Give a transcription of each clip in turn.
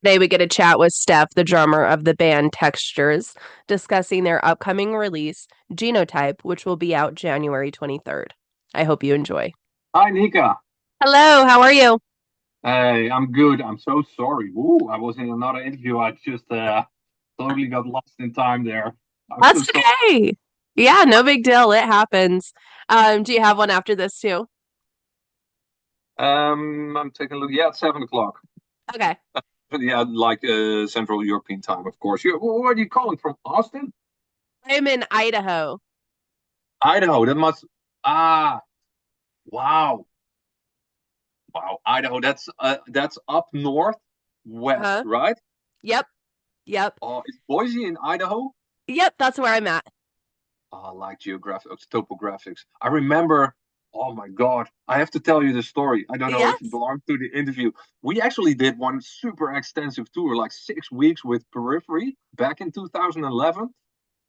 Today we get a chat with Stef, the drummer of the band Textures, discussing their upcoming release, Genotype, which will be out January 23rd. I hope you enjoy. Hi, Nika. Hello, how are you? Hey, I'm good. I'm so sorry. Ooh, I was in another interview. I just totally got lost in time there. I'm so That's sorry. okay. Yeah, no big deal. It happens. Do you have one after this too? I'm taking a look. Yeah, it's 7 o'clock. Okay. But yeah, like Central European time, of course. Where are you calling from? Austin? I'm in Idaho. Idaho. That must. Ah, wow, wow. Idaho. That's up north, west, Uh-huh. right? Yep. Yep. Oh, is Boise in Idaho? Yep, that's where I'm at. I like geographics, topographics. I remember, oh my God, I have to tell you the story. I don't know if it Yes. belongs to the interview. We actually did one super extensive tour, like 6 weeks with Periphery back in 2011.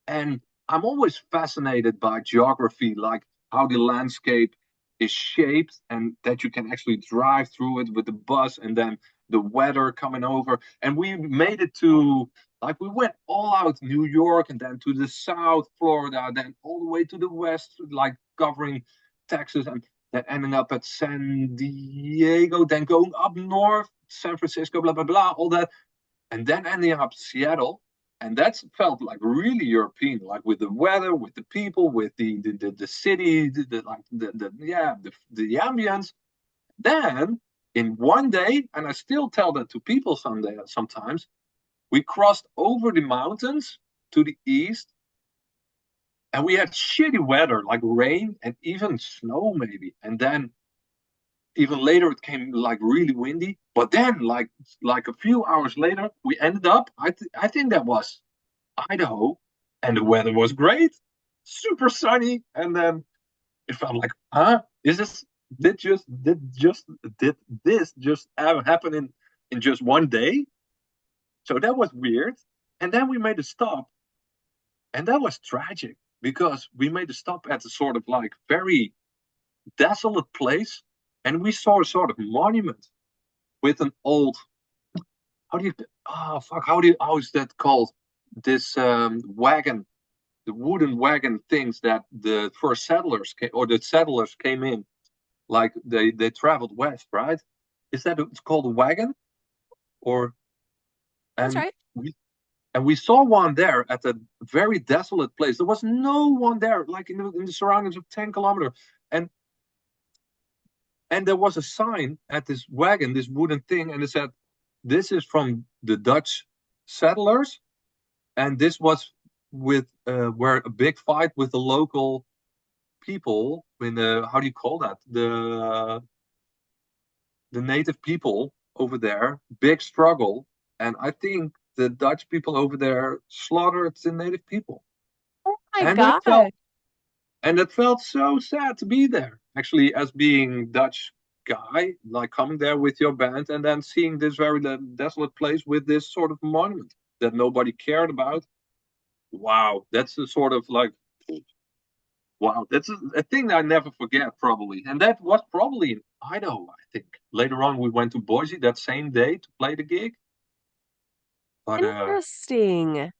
And I'm always fascinated by geography, like how the landscape is shaped and that you can actually drive through it with the bus and then the weather coming over. And we made it to, like, we went all out New York and then to the south, Florida, then all the way to the west, like covering Texas and then ending up at San Diego, then going up north, San Francisco, blah, blah, blah, all that and then ending up Seattle, and that's felt like really European, like with the weather, with the people, with the city, like the ambience. Then in one day, and I still tell that to people someday sometimes, we crossed over the mountains to the east, and we had shitty weather, like rain and even snow maybe, and then even later it came like really windy but then like a few hours later we ended up I think that was Idaho and the weather was great, super sunny, and then it felt like is this did this just ever happen in just one day. So that was weird. And then we made a stop, and that was tragic because we made a stop at a sort of like very desolate place, and we saw a sort of monument with an old, how do you, oh fuck, how is that called, this wagon, the wooden wagon things that the first settlers came, or the settlers came in, like they traveled west, right? Is that it's called a wagon? Or That's and right. we and we saw one there at a very desolate place. There was no one there, like in the surroundings of 10 kilometers. And there was a sign at this wagon, this wooden thing, and it said, "This is from the Dutch settlers," and this was with where a big fight with the local people in the, how do you call that, the native people over there, big struggle, and I think the Dutch people over there slaughtered the native people, Oh my and God. it felt so sad to be there. Actually, as being Dutch guy, like coming there with your band and then seeing this very desolate place with this sort of monument that nobody cared about. Wow, that's a sort of like, wow, that's a thing I never forget probably. And that was probably in Idaho, I think. Later on, we went to Boise that same day to play the gig. But Interesting.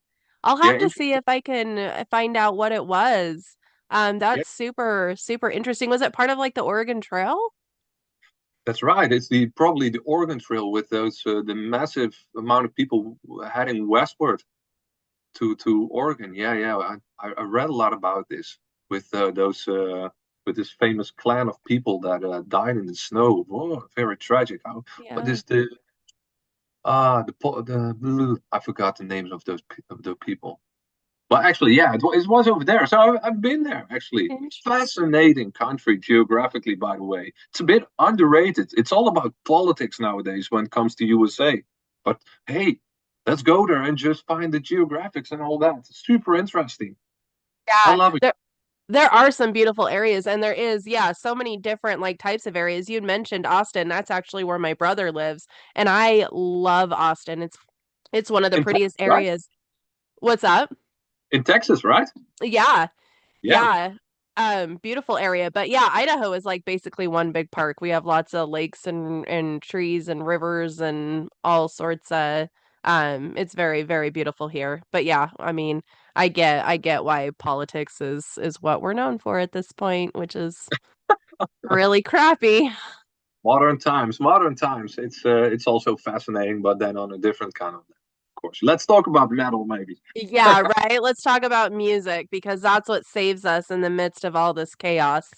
I'll yeah, have to see if I can find out what it was. yeah, That's super, super interesting. Was it part of like the Oregon Trail? that's right. It's the probably the Oregon Trail with those the massive amount of people heading westward to Oregon. Yeah, yeah. I read a lot about this with those with this famous clan of people that died in the snow. Oh, very tragic. What Yeah. is the I forgot the names of those people. But actually, yeah, it was over there. So I've been there actually. Interesting. Fascinating country geographically, by the way. It's a bit underrated. It's all about politics nowadays when it comes to USA. But hey, let's go there and just find the geographics and all that. It's super interesting. I Yeah. love it. There are some beautiful areas and there is, yeah, so many different like types of areas. You'd mentioned Austin. That's actually where my brother lives, and I love Austin. It's one of the In Texas, prettiest right? areas. What's up? In Texas, right? Yeah. Yeah. Yeah. Beautiful area. But yeah, Idaho is like basically one big park. We have lots of lakes and trees and rivers and all sorts of it's very, very beautiful here. But yeah, I mean, I get why politics is what we're known for at this point, which is really crappy. Modern times. It's also fascinating, but then on a different kind of course. Let's talk about metal, maybe. Yeah, right. Let's talk about music because that's what saves us in the midst of all this chaos.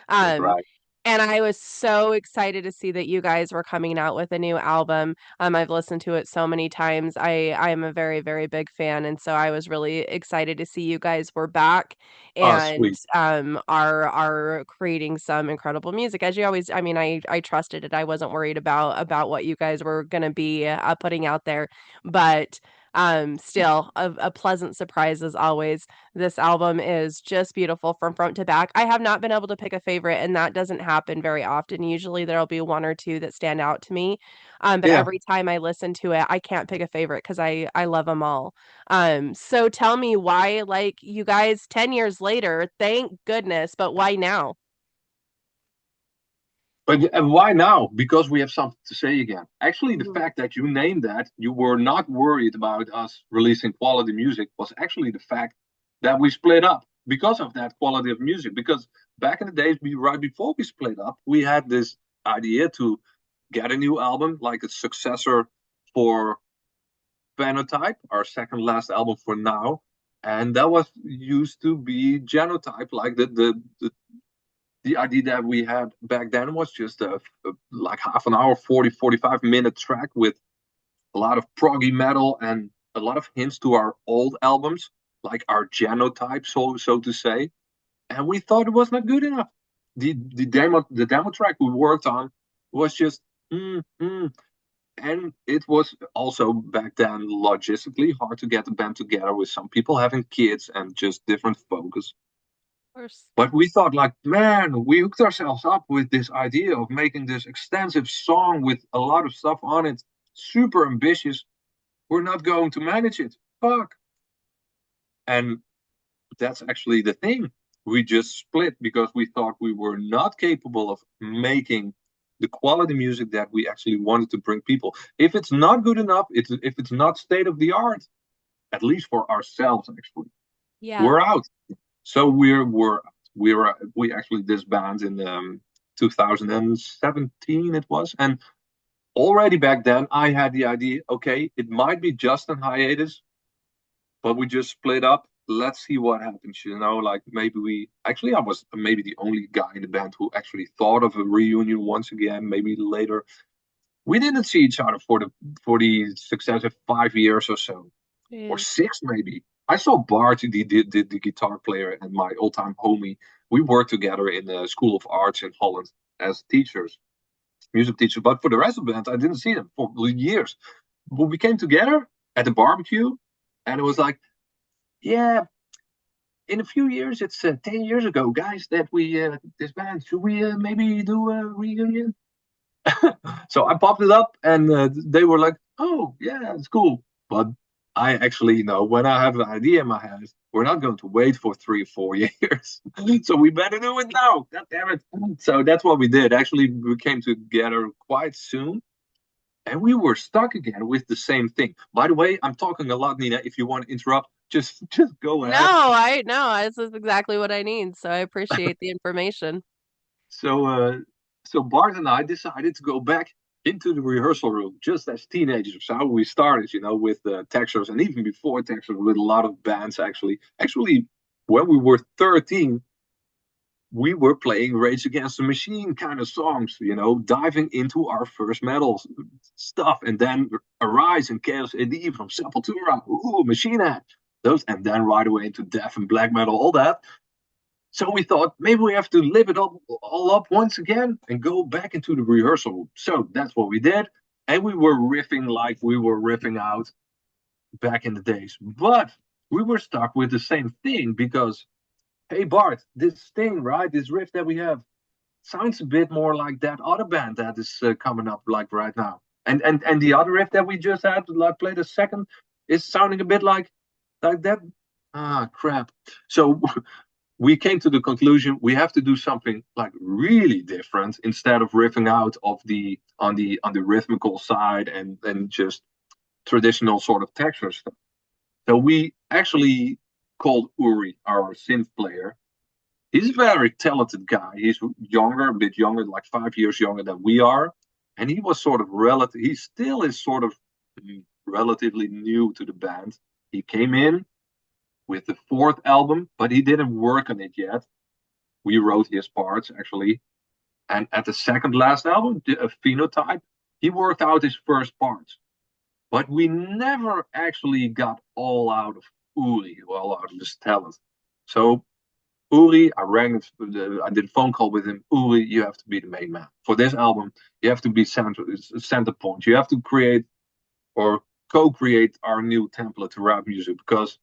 That's Um, right. and I was so excited to see that you guys were coming out with a new album. I've listened to it so many times. I am a very, very big fan, and so I was really excited to see you guys were back Oh, and sweet. are creating some incredible music. As you always, I mean, I trusted it. I wasn't worried about what you guys were gonna be putting out there, but still a pleasant surprise as always. This album is just beautiful from front to back. I have not been able to pick a favorite, and that doesn't happen very often. Usually there'll be one or two that stand out to me. But Yeah. every time I listen to it, I can't pick a favorite because I love them all. So tell me why, like you guys 10 years later, thank goodness, but why now? But and why now? Because we have something to say again. Actually, the Mhm. fact that you named that, you were not worried about us releasing quality music, was actually the fact that we split up because of that quality of music. Because back in the days, right before we split up, we had this idea to get a new album, like a successor for Phenotype, our second last album for now. And that was used to be Genotype, like the idea that we had back then was just like half an hour, 45 minute track with a lot of proggy metal and a lot of hints to our old albums, like our genotype, so to say. And we thought it was not good enough. The demo track we worked on was just and it was also back then logistically hard to get the band together with some people having kids and just different focus. Of course. But we thought, like, man, we hooked ourselves up with this idea of making this extensive song with a lot of stuff on it, super ambitious. We're not going to manage it. Fuck. And that's actually the thing. We just split because we thought we were not capable of making the quality music that we actually wanted to bring people. If it's not good enough, if it's not state of the art, at least for ourselves, actually, Yeah. we're out. So we actually disbanded in 2017 it was, and already back then I had the idea. Okay, it might be just an hiatus, but we just split up. Let's see what happens. Like maybe we actually I was maybe the only guy in the band who actually thought of a reunion once again. Maybe later. We didn't see each other for the successive 5 years or so or Jeez. six maybe. I saw Bart, the guitar player, and my old time homie. We worked together in the School of Arts in Holland as teachers, music teachers. But for the rest of the band, I didn't see them for years. But we came together at the barbecue, and it was like, yeah, in a few years, it's 10 years ago, guys, that we this band. Should we maybe do a reunion? So I popped it up, and they were like, "Oh, yeah, it's cool." But I actually know when I have an idea in my head, we're not going to wait for 3 or 4 years. So we better do it now. God damn it! So that's what we did. Actually, we came together quite soon, and we were stuck again with the same thing. By the way, I'm talking a lot, Nina. If you want to interrupt, just go No, ahead. I no, this is exactly what I need. So I appreciate the information. So, so Bart and I decided to go back into the rehearsal room just as teenagers. So we started, with Texas, and even before Texas, with a lot of bands. Actually, when we were 13, we were playing Rage Against the Machine kind of songs. Diving into our first metal stuff, and then Arise and Chaos AD from Sepultura, ooh, Machine Head, those, and then right away into death and black metal, all that. So we thought maybe we have to live it all up once again and go back into the rehearsal room. So that's what we did. And we were riffing like we were riffing out back in the days. But we were stuck with the same thing because, hey, Bart, this thing, right? This riff that we have sounds a bit more like that other band that is coming up like right now. And the other riff that we just had, like played a second, is sounding a bit like that. Ah, crap. So we came to the conclusion we have to do something like really different instead of riffing out of the on the rhythmical side and just traditional sort of texture stuff. So we actually called Uri, our synth player. He's a very talented guy. He's younger, a bit younger, like 5 years younger than we are. And he was sort of relative, he still is sort of relatively new to the band. He came in with the fourth album, but he didn't work on it yet. We wrote his parts actually. And at the second last album, a Phenotype, he worked out his first parts. But we never actually got all out of Uri, all out of his talent. So Uri, I did a phone call with him. Uri, you have to be the main man for this album. You have to be center point. You have to create or co-create our new template to rap music because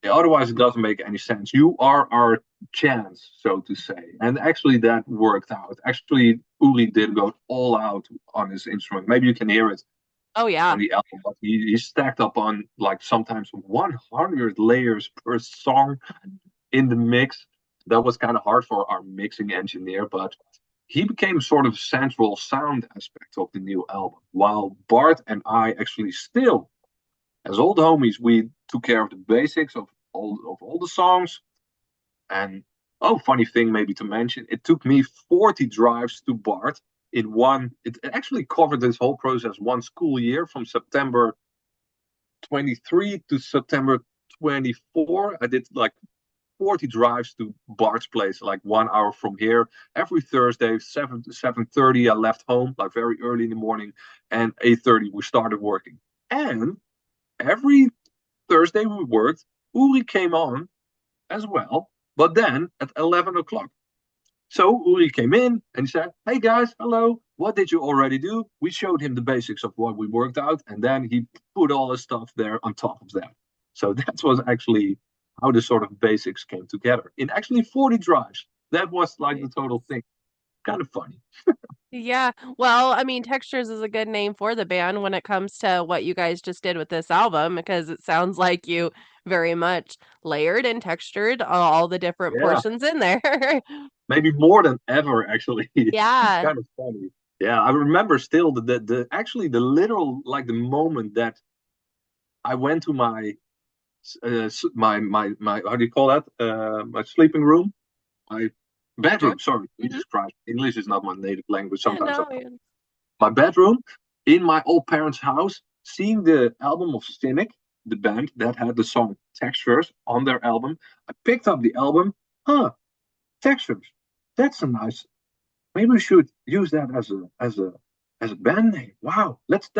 otherwise it doesn't make any sense. You are our chance, so to say. And actually that worked out. Actually, Uri did go all out on his instrument. Maybe you can hear it Oh on yeah. the album, but he stacked up on like sometimes 100 layers per song in the mix. That was kind of hard for our mixing engineer, but he became sort of central sound aspect of the new album. While Bart and I actually still, as old homies, we took care of the basics of all the songs. And oh, funny thing maybe to mention, it took me 40 drives to Bart in one. It actually covered this whole process one school year from September 23 to September 24. I did like 40 drives to Bart's place, like 1 hour from here. Every Thursday, 7 to 7:30, I left home, like very early in the morning, and 8:30 we started working. And every Thursday we worked, Uri came on as well, but then at 11 o'clock. So Uri came in and he said, "Hey guys, hello. What did you already do?" We showed him the basics of what we worked out, and then he put all the stuff there on top of that. So that was actually how the sort of basics came together in actually 40 drives. That was like the total thing. Kind of funny. Yeah. Well, I mean, Textures is a good name for the band when it comes to what you guys just did with this album, because it sounds like you very much layered and textured all the different Yeah, portions in there. maybe more than ever, actually. Yeah. Kind of funny. Yeah, I remember still the actually the literal like the moment that I went to my how do you call that? My sleeping room, my Sure. bedroom. Sorry, Hmm. Jesus Christ, English is not my native language. Yeah, Sometimes I no. forget. My bedroom in my old parents' house, seeing the album of Cynic, the band that had the song Textures on their album. I picked up the album. Huh, Textures. That's a nice. Maybe we should use that as a band name. Wow, let's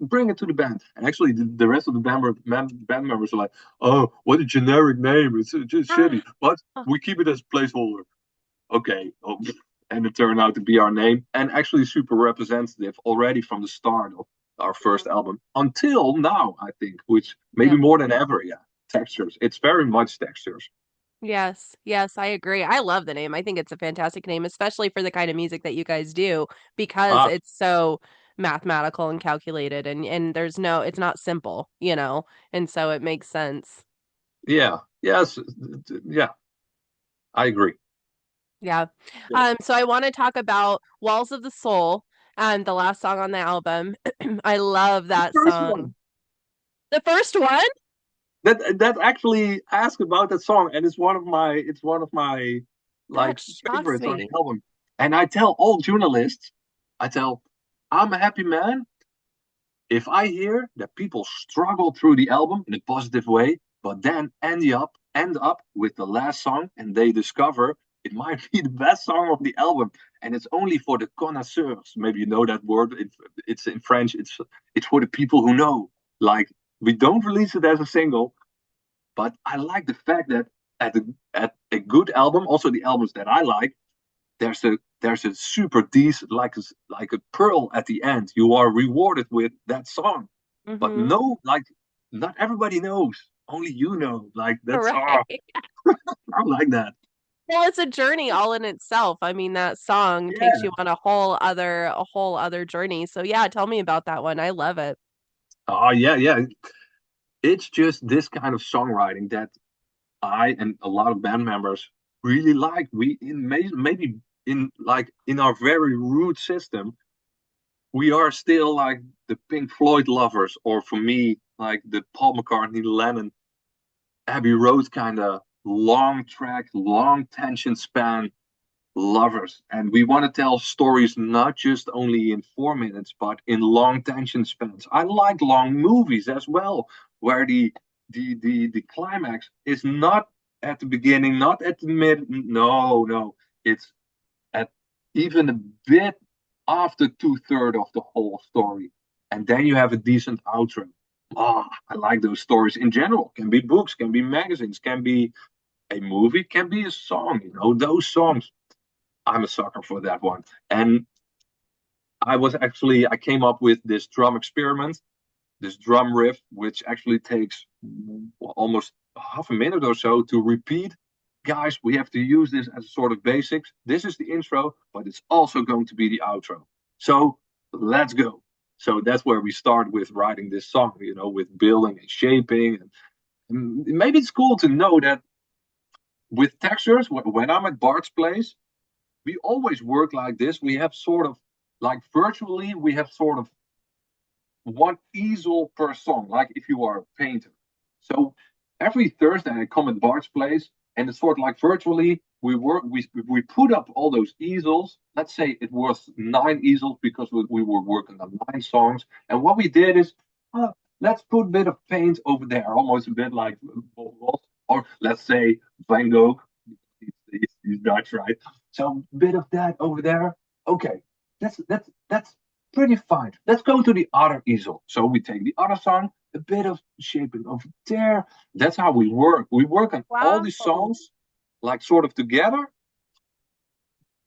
bring it to the band. And actually, the rest of the band members are like, "Oh, what a generic name! It's just shitty." But Ah. we keep it as placeholder. Okay. Oh, and it turned out to be our name, and actually super representative already from the start of our first album until now, I think, which maybe Yep. more than ever. Yeah, textures. It's very much textures. Yes, yes, I agree. I love the name. I think it's a fantastic name, especially for the kind of music that you guys do, because Ah, it's so mathematical and calculated and there's no it's not simple, and so it makes sense. yeah, yes, yeah. I agree. Yeah. Yeah. So I want to talk about Walls of the Soul, the last song on the album. I love The that first song. one The first one? that actually asked about that song, and it's one of my like That shocks favorites on me. the album. And I tell all journalists, I tell, I'm a happy man if I hear that people struggle through the album in a positive way, but then end up with the last song and they discover it might be the best song of the album, and it's only for the connoisseurs. Maybe you know that word. It's in French. It's for the people who know. Like we don't release it as a single, but I like the fact that at a good album, also the albums that I like, there's a super decent like a pearl at the end. You are rewarded with that song, but Mm-hmm. no, like not everybody knows. Only you know. Like that's Right. I like that. Well, it's a journey all in itself. I mean, that song takes Yeah. you on a whole other journey. So yeah, tell me about that one. I love it. Oh yeah, yeah. It's just this kind of songwriting that I and a lot of band members really like. Maybe in like in our very root system, we are still like the Pink Floyd lovers, or for me, like the Paul McCartney, Lennon, Abbey Road kind of long track, long tension span lovers. And we want to tell stories not just only in 4 minutes, but in long tension spans. I like long movies as well, where the climax is not at the beginning, not at the mid. No, no, it's at even a bit after two-thirds of the whole story. And then you have a decent outro. Oh, I like those stories in general. Can be books, can be magazines, can be a movie, can be a song. Those songs. I'm a sucker for that one. And I came up with this drum experiment, this drum riff, which actually takes almost half a minute or so to repeat. Guys, we have to use this as a sort of basics. This is the intro, but it's also going to be the outro. So let's go. So that's where we start with writing this song, with building and shaping. And maybe it's cool to know that with textures, when I'm at Bart's place, we always work like this. We have sort of like virtually, we have sort of one easel per song, like if you are a painter. So every Thursday I come at Bart's place, and it's sort of like virtually we put up all those easels. Let's say it was 9 easels because we were working on 9 songs. And what we did is, let's put a bit of paint over there, almost a bit like, or let's say Van Gogh. He's Dutch, right? So a bit of that over there. Okay, that's pretty fine. Let's go to the other easel. So we take the other song, a bit of shaping over there. That's how we work. We work on all these Wow. songs like sort of together,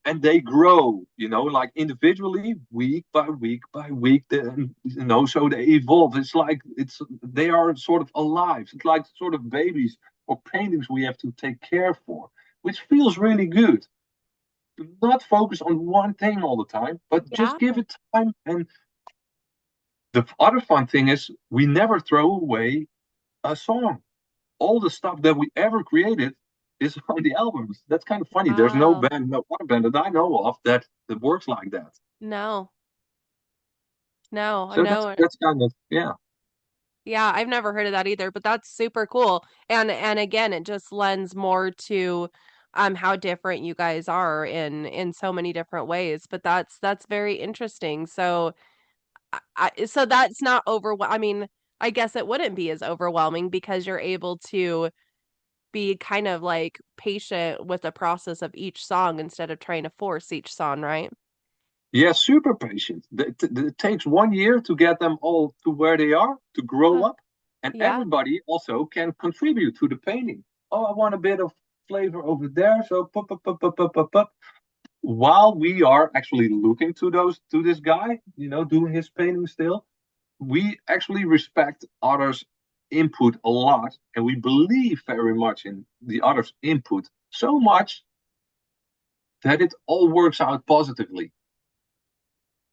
and they grow, like individually, week by week by week. So they evolve. It's like they are sort of alive. It's like sort of babies or paintings we have to take care for, which feels really good. Do not focus on one thing all the time, but just Yeah. give it time. And the other fun thing is we never throw away a song. All the stuff that we ever created is on the albums. That's kind of funny. There's Wow. no other band that I know of that works like that. No. No, So no. that's kind of, yeah. Yeah, I've never heard of that either, but that's super cool. And again, it just lends more to how different you guys are in so many different ways. But that's very interesting. So so that's not I mean, I guess it wouldn't be as overwhelming because you're able to be kind of like patient with the process of each song instead of trying to force each song, right? Yeah, super patient. It takes 1 year to get them all to where they are, to grow Huh. up. And Yeah. everybody also can contribute to the painting. Oh, I want a bit of flavor over there. So pop, pop, pop, pop, pop, pop, pop. While we are actually looking to this guy, doing his painting still, we actually respect others' input a lot, and we believe very much in the others' input so much that it all works out positively.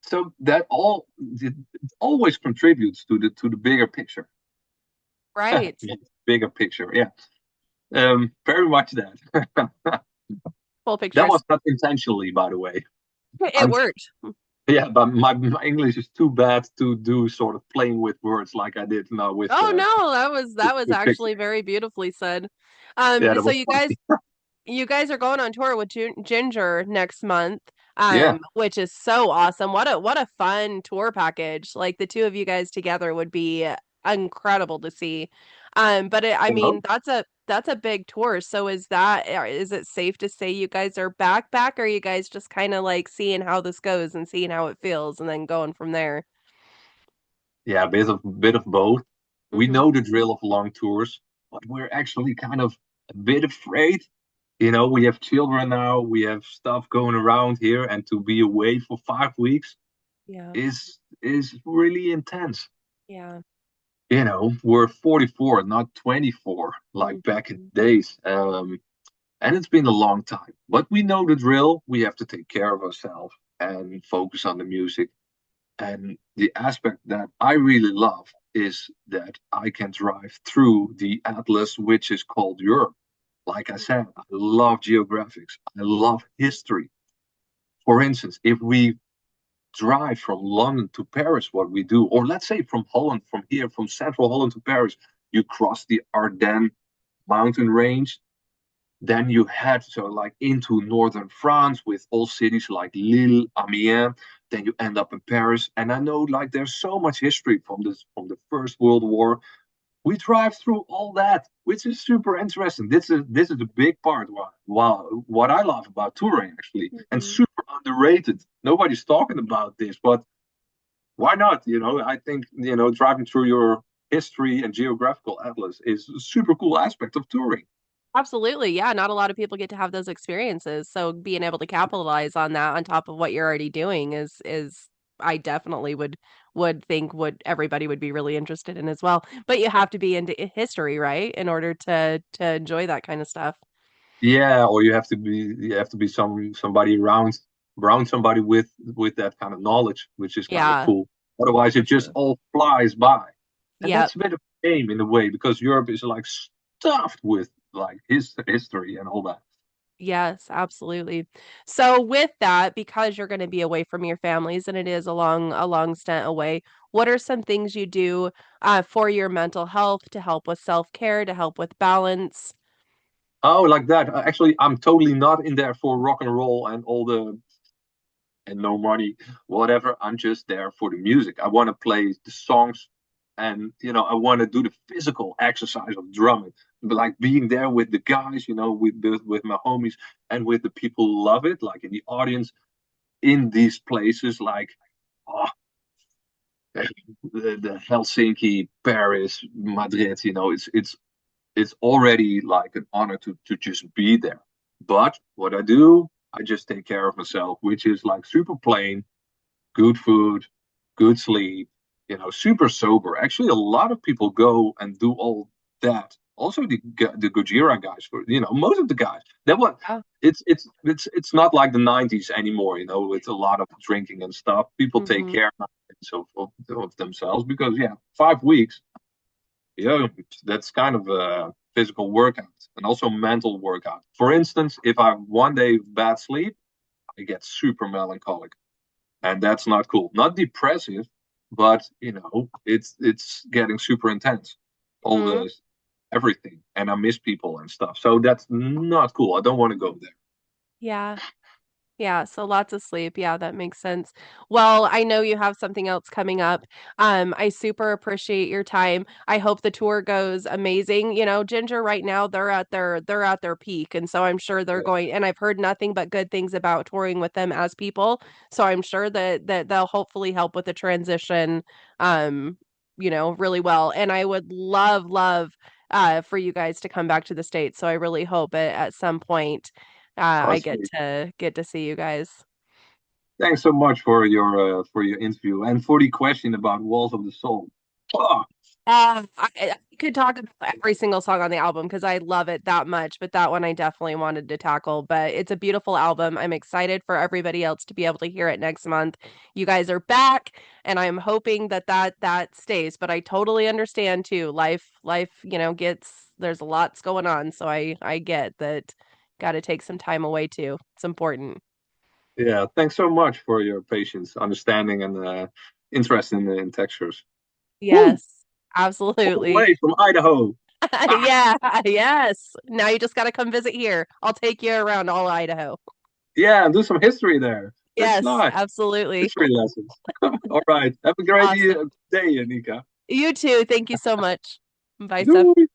So that it always contributes to the bigger picture. Right. Bigger picture, yeah. Very much that. Full That pictures. was not intentionally, by the way. It I'm worked. Yeah, but my English is too bad to do sort of playing with words like I did now Oh no, with, that was with pictures. actually very beautifully said. Yeah, that So was funny. you guys are going on tour with Ginger next month, Yeah. which is so awesome. What a fun tour package. Like the two of you guys together would be incredible to see. I Well, mean, that's a big tour. So is it safe to say you guys are back, or are you guys just kind of like seeing how this goes and seeing how it feels and then going from there? yeah, a bit of both. We Hmm. know the drill of long tours, but we're actually kind of a bit afraid. We have children now, we have stuff going around here, and to be away for 5 weeks Yeah. is really intense. Yeah. We're 44, not 24, like back in Mhm. the days. And it's been a long time, but we know the drill. We have to take care of ourselves and focus on the music. And the aspect that I really love is that I can drive through the atlas, which is called Europe. Like I said, I love geographics. I love history. For instance, if we drive from London to Paris, what we do, or let's say from Holland, from here, from central Holland to Paris, you cross the Ardennes mountain range. Then you head so like into northern France with all cities like Lille, Amiens. Then you end up in Paris. And I know like there's so much history from the First World War. We drive through all that, which is super interesting. This is a big part. Wow, what I love about touring actually, and Mhm. super underrated. Nobody's talking about this, but why not? I think driving through your history and geographical atlas is a super cool aspect of touring. Absolutely. Yeah, not a lot of people get to have those experiences. So being able to capitalize on that on top of what you're already doing is I definitely would think would everybody would be really interested in as well. But you have to be into history, right? In order to enjoy that kind of stuff. Yeah, or you have to be somebody around somebody with that kind of knowledge, which is kind of Yeah, cool. Otherwise, it for just sure. all flies by, and Yep. that's a bit of a shame in a way because Europe is like stuffed with like his history and all that. Yes, absolutely. So with that, because you're going to be away from your families and it is a long stint away, what are some things you do for your mental health to help with self-care, to help with balance? Oh, like that. Actually, I'm totally not in there for rock and roll and all the and no money, whatever. I'm just there for the music. I want to play the songs and I want to do the physical exercise of drumming. But like being there with the guys, with my homies and with the people who love it, like in the audience in these places like oh, the Helsinki, Paris, Madrid, it's already like an honor to just be there. But what I do, I just take care of myself, which is like super plain good food, good sleep, super sober. Actually, a lot of people go and do all that. Also, the Gojira guys, for most of the guys. That what Yeah. it's not like the '90s anymore. With a lot of drinking and stuff. People take Hmm. care of themselves because 5 weeks, that's kind of a physical workout and also mental workout. For instance, if I have one day bad sleep, I get super melancholic and that's not cool. Not depressive, but it's getting super intense. All Hmm. the everything, and I miss people and stuff. So that's not cool. I don't want to go there. Yeah. Yeah, so lots of sleep. Yeah, that makes sense. Well, I know you have something else coming up. I super appreciate your time. I hope the tour goes amazing. You know, Ginger right now they're at their peak, and so I'm sure they're Yeah. going and I've heard nothing but good things about touring with them as people. So I'm sure that they'll hopefully help with the transition really well. And I would love for you guys to come back to the States. So I really hope at some point I get Awesome. to see you guys. Thanks so much for your interview and for the question about Walls of the Soul. Oh, I could talk about every single song on the album because I love it that much, but that one I definitely wanted to tackle. But it's a beautiful album. I'm excited for everybody else to be able to hear it next month. You guys are back, and I'm hoping that stays. But I totally understand too. Life, gets there's lots going on, so I get that. Got to take some time away too. It's important. yeah. Thanks so much for your patience, understanding, and interest in textures. Woo! Yes, All the absolutely. way from Idaho. Ah, Yeah, yes. Now you just got to come visit here. I'll take you around all Idaho. yeah, do some history there. That's Yes, nice. absolutely. History lessons. All right. Have a great Awesome. day, Nika. You too. Thank you so much. Bye, Steph. Doei.